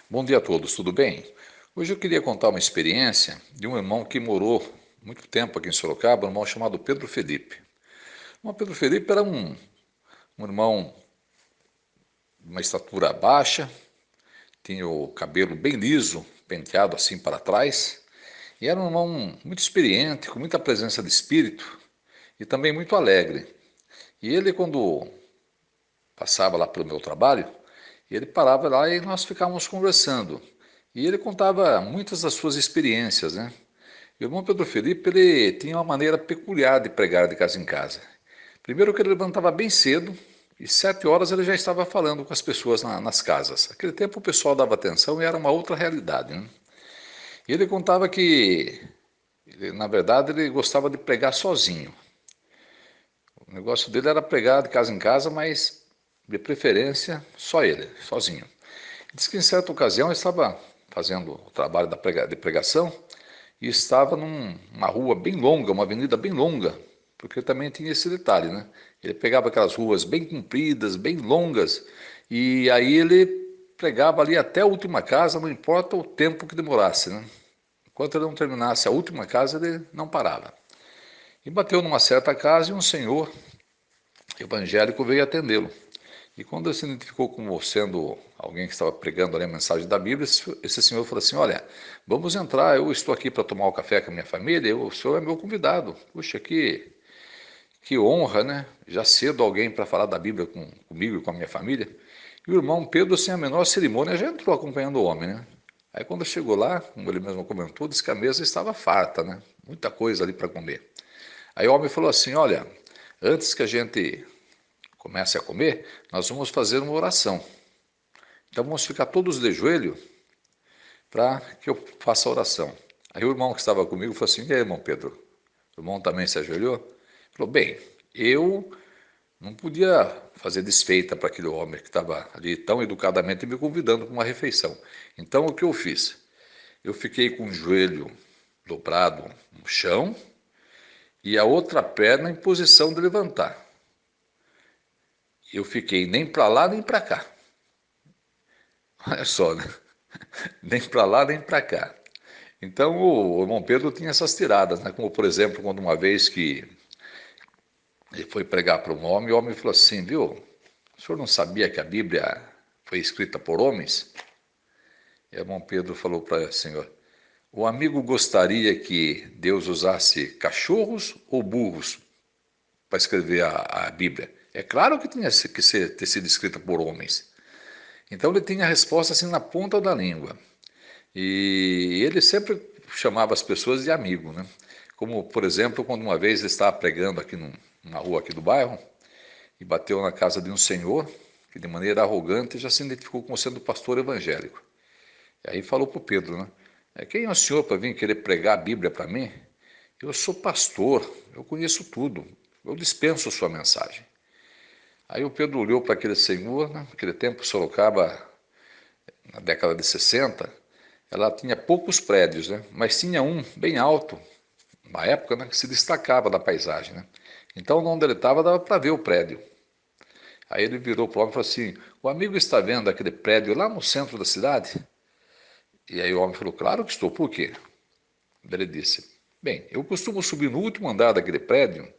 Bom dia a todos, tudo bem? Hoje eu queria contar uma experiência de um irmão que morou muito tempo aqui em Sorocaba, um irmão chamado Pedro Felipe. O irmão Pedro Felipe era um irmão de uma estatura baixa, tinha o cabelo bem liso, penteado assim para trás, e era um irmão muito experiente, com muita presença de espírito e também muito alegre. E ele, quando passava lá pelo meu trabalho, ele parava lá e nós ficávamos conversando. E ele contava muitas das suas experiências, né? E o irmão Pedro Felipe, ele tinha uma maneira peculiar de pregar de casa em casa. Primeiro que ele levantava bem cedo, e 7 horas ele já estava falando com as pessoas nas casas. Naquele tempo o pessoal dava atenção e era uma outra realidade, né? E ele contava que, na verdade, ele gostava de pregar sozinho. O negócio dele era pregar de casa em casa, mas de preferência só ele, sozinho. Diz que em certa ocasião ele estava fazendo o trabalho de pregação e estava numa rua bem longa, uma avenida bem longa, porque também tinha esse detalhe, né? Ele pegava aquelas ruas bem compridas, bem longas, e aí ele pregava ali até a última casa, não importa o tempo que demorasse, né? Enquanto ele não terminasse a última casa, ele não parava. E bateu numa certa casa e um senhor evangélico veio atendê-lo. E quando ele se identificou como sendo alguém que estava pregando ali a mensagem da Bíblia, esse senhor falou assim: Olha, vamos entrar, eu estou aqui para tomar o café com a minha família, o senhor é meu convidado. Puxa, que honra, né? Já cedo alguém para falar da Bíblia comigo e com a minha família. E o irmão Pedro, sem a menor cerimônia, já entrou acompanhando o homem, né? Aí quando chegou lá, como ele mesmo comentou, disse que a mesa estava farta, né? Muita coisa ali para comer. Aí o homem falou assim: Olha, antes que a gente comece a comer, nós vamos fazer uma oração. Então vamos ficar todos de joelho para que eu faça a oração. Aí o irmão que estava comigo falou assim: E aí, irmão Pedro? O irmão também se ajoelhou? Falou: Bem, eu não podia fazer desfeita para aquele homem que estava ali tão educadamente me convidando para uma refeição. Então o que eu fiz? Eu fiquei com o joelho dobrado no chão e a outra perna em posição de levantar. Eu fiquei nem para lá nem para cá. Olha só, né? Nem para lá nem para cá. Então o irmão Pedro tinha essas tiradas, né? Como por exemplo, quando uma vez que ele foi pregar para um homem, o homem falou assim: Viu, o senhor não sabia que a Bíblia foi escrita por homens? E o irmão Pedro falou para o senhor: O amigo gostaria que Deus usasse cachorros ou burros para escrever a Bíblia? É claro que tinha que ter sido escrita por homens. Então ele tinha a resposta assim na ponta da língua. E ele sempre chamava as pessoas de amigo, né? Como, por exemplo, quando uma vez ele estava pregando aqui numa rua aqui do bairro e bateu na casa de um senhor que de maneira arrogante já se identificou como sendo pastor evangélico. E aí falou para o Pedro, né? Quem é o senhor para vir querer pregar a Bíblia para mim? Eu sou pastor, eu conheço tudo, eu dispenso sua mensagem. Aí o Pedro olhou para aquele senhor, né? Naquele tempo Sorocaba, na década de 60, ela tinha poucos prédios, né? Mas tinha um bem alto, na época, né, que se destacava da paisagem, né? Então, onde ele estava, dava para ver o prédio. Aí ele virou para o homem e falou assim: O amigo está vendo aquele prédio lá no centro da cidade? E aí o homem falou: Claro que estou, por quê? Ele disse: Bem, eu costumo subir no último andar daquele prédio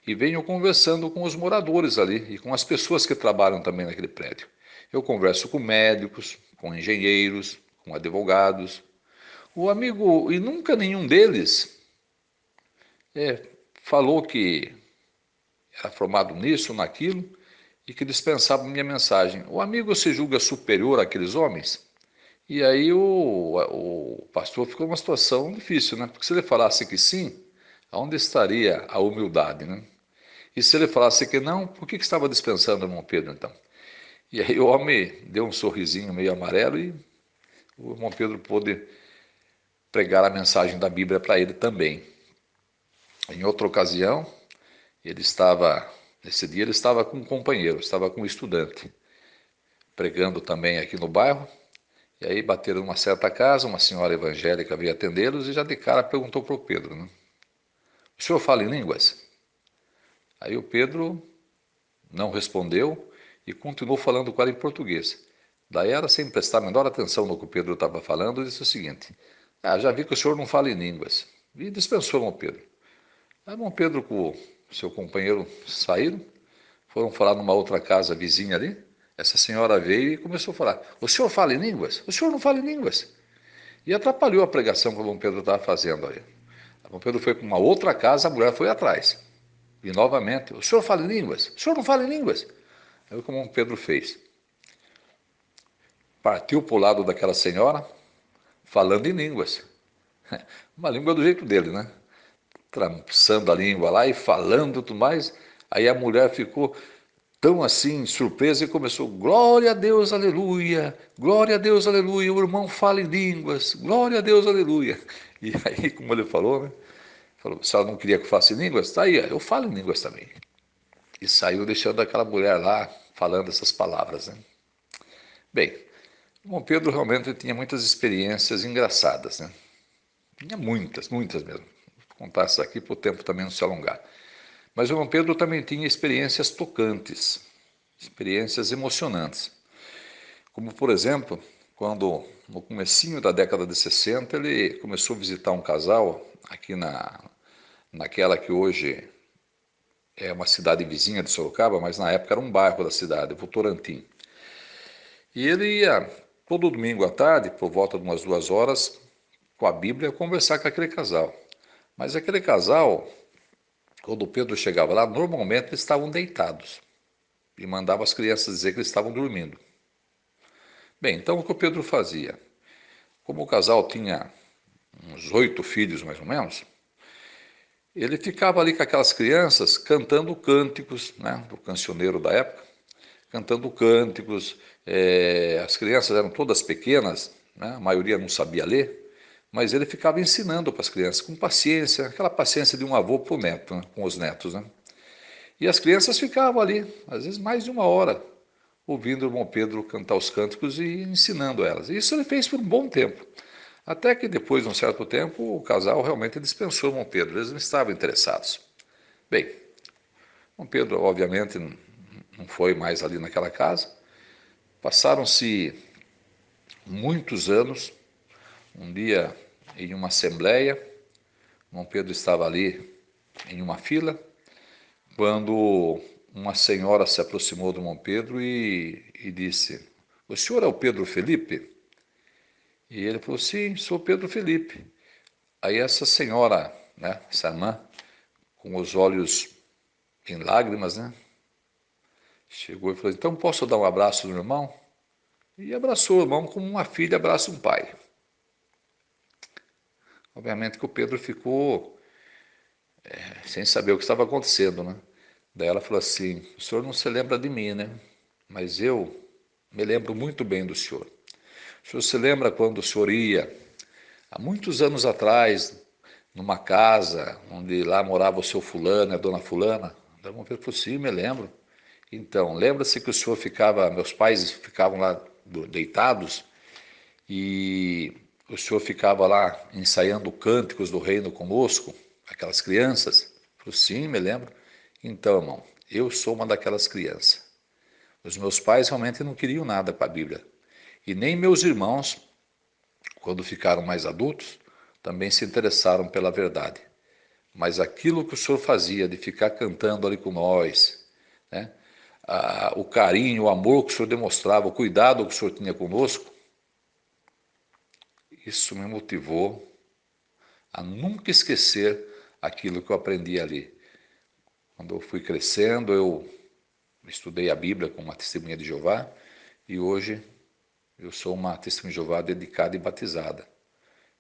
e venho conversando com os moradores ali e com as pessoas que trabalham também naquele prédio. Eu converso com médicos, com engenheiros, com advogados. O amigo, e nunca nenhum deles é, falou que era formado nisso, naquilo, e que dispensava minha mensagem. O amigo se julga superior àqueles homens? E aí o pastor ficou numa situação difícil, né? Porque se ele falasse que sim, aonde estaria a humildade, né? E se ele falasse que não, por que estava dispensando o irmão Pedro, então? E aí o homem deu um sorrisinho meio amarelo e o irmão Pedro pôde pregar a mensagem da Bíblia para ele também. Em outra ocasião, nesse dia ele estava com um companheiro, estava com um estudante, pregando também aqui no bairro, e aí bateram numa certa casa, uma senhora evangélica veio atendê-los e já de cara perguntou para o Pedro, né? O senhor fala em línguas? Aí o Pedro não respondeu e continuou falando com ela em português. Daí ela, sem prestar a menor atenção no que o Pedro estava falando, disse o seguinte: já vi que o senhor não fala em línguas. E dispensou irmão Pedro. Aí irmão Pedro com o seu companheiro saíram, foram falar numa outra casa vizinha ali. Essa senhora veio e começou a falar: o senhor fala em línguas? O senhor não fala em línguas. E atrapalhou a pregação que o irmão Pedro estava fazendo aí. O irmão Pedro foi para uma outra casa, a mulher foi atrás. E novamente: o senhor fala em línguas? O senhor não fala em línguas? Aí o que o irmão Pedro fez? Partiu para o lado daquela senhora, falando em línguas. Uma língua do jeito dele, né? Trançando a língua lá e falando tudo mais. Aí a mulher ficou tão assim, surpresa, e começou: glória a Deus, aleluia, glória a Deus, aleluia, o irmão fala em línguas, glória a Deus, aleluia. E aí, como ele falou, né? Falou: se ela não queria que eu falasse em línguas, tá aí, eu falo em línguas também. E saiu deixando aquela mulher lá falando essas palavras, né? Bem, o irmão Pedro realmente tinha muitas experiências engraçadas, né? Tinha muitas, muitas mesmo. Vou contar isso aqui para o tempo também não se alongar. Mas o irmão Pedro também tinha experiências tocantes, experiências emocionantes. Como, por exemplo, quando no comecinho da década de 60 ele começou a visitar um casal aqui naquela que hoje é uma cidade vizinha de Sorocaba, mas na época era um bairro da cidade, Votorantim. E ele ia todo domingo à tarde, por volta de umas 2 horas, com a Bíblia, conversar com aquele casal. Mas aquele casal, quando o Pedro chegava lá, normalmente eles estavam deitados e mandava as crianças dizer que eles estavam dormindo. Bem, então o que o Pedro fazia? Como o casal tinha uns 8 filhos mais ou menos, ele ficava ali com aquelas crianças cantando cânticos, né, do cancioneiro da época, cantando cânticos. As crianças eram todas pequenas, né, a maioria não sabia ler, mas ele ficava ensinando para as crianças com paciência, aquela paciência de um avô para o neto, né, com os netos, né? E as crianças ficavam ali, às vezes mais de 1 hora, ouvindo o irmão Pedro cantar os cânticos e ensinando elas. E isso ele fez por um bom tempo. Até que depois de um certo tempo, o casal realmente dispensou o irmão Pedro, eles não estavam interessados. Bem, o irmão Pedro, obviamente, não foi mais ali naquela casa. Passaram-se muitos anos. Um dia, em uma assembleia, o irmão Pedro estava ali em uma fila, quando uma senhora se aproximou do irmão Pedro e disse: o senhor é o Pedro Felipe? E ele falou: sim, sou Pedro Felipe. Aí essa senhora, né, essa irmã, com os olhos em lágrimas, né, chegou e falou: então posso dar um abraço no irmão? E abraçou o irmão como uma filha abraça um pai. Obviamente que o Pedro ficou sem saber o que estava acontecendo, né? Daí ela falou assim: o senhor não se lembra de mim, né? Mas eu me lembro muito bem do senhor. O senhor se lembra quando o senhor ia, há muitos anos atrás, numa casa onde lá morava o seu fulano e a dona fulana? Daí o Pedro falou: sim, me lembro. Então, lembra-se que o senhor ficava, meus pais ficavam lá deitados e o senhor ficava lá ensaiando cânticos do reino conosco, aquelas crianças? Eu falei: sim, me lembro. Então, irmão, eu sou uma daquelas crianças. Os meus pais realmente não queriam nada com a Bíblia. E nem meus irmãos, quando ficaram mais adultos, também se interessaram pela verdade. Mas aquilo que o senhor fazia de ficar cantando ali com nós, né? O carinho, o amor que o senhor demonstrava, o cuidado que o senhor tinha conosco, isso me motivou a nunca esquecer aquilo que eu aprendi ali. Quando eu fui crescendo, eu estudei a Bíblia com uma testemunha de Jeová e hoje eu sou uma testemunha de Jeová dedicada e batizada.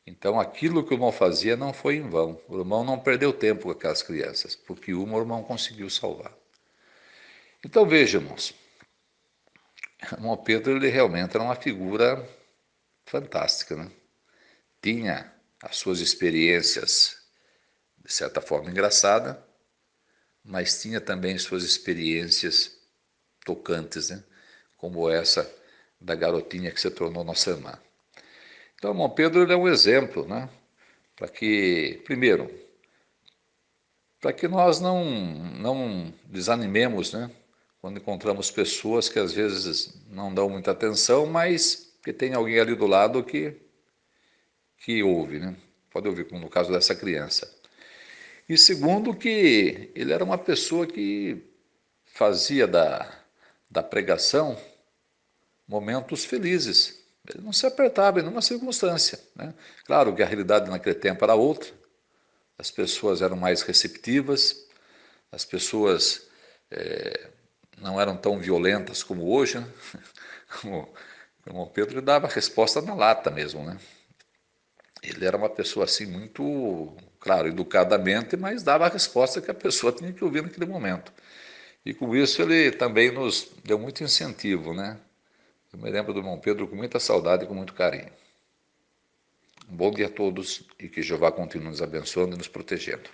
Então aquilo que o irmão fazia não foi em vão. O irmão não perdeu tempo com aquelas crianças, porque uma o irmão conseguiu salvar. Então veja, irmãos, o irmão Pedro ele realmente era uma figura fantástica, né? Tinha as suas experiências, de certa forma, engraçada, mas tinha também suas experiências tocantes, né? Como essa da garotinha que se tornou nossa irmã. Então, o irmão Pedro ele é um exemplo, né? Para que, primeiro, para que nós não desanimemos, né? quando encontramos pessoas que às vezes não dão muita atenção, mas que tem alguém ali do lado que ouve, né? Pode ouvir, como no caso dessa criança. E segundo, que ele era uma pessoa que fazia da pregação momentos felizes. Ele não se apertava em nenhuma circunstância, né? Claro que a realidade naquele tempo era outra, as pessoas eram mais receptivas, as pessoas não eram tão violentas como hoje, né? Como, como o Pedro dava a resposta na lata mesmo, né? Ele era uma pessoa assim muito, claro, educadamente, mas dava a resposta que a pessoa tinha que ouvir naquele momento. E com isso ele também nos deu muito incentivo, né? Eu me lembro do irmão Pedro com muita saudade e com muito carinho. Um bom dia a todos e que Jeová continue nos abençoando e nos protegendo.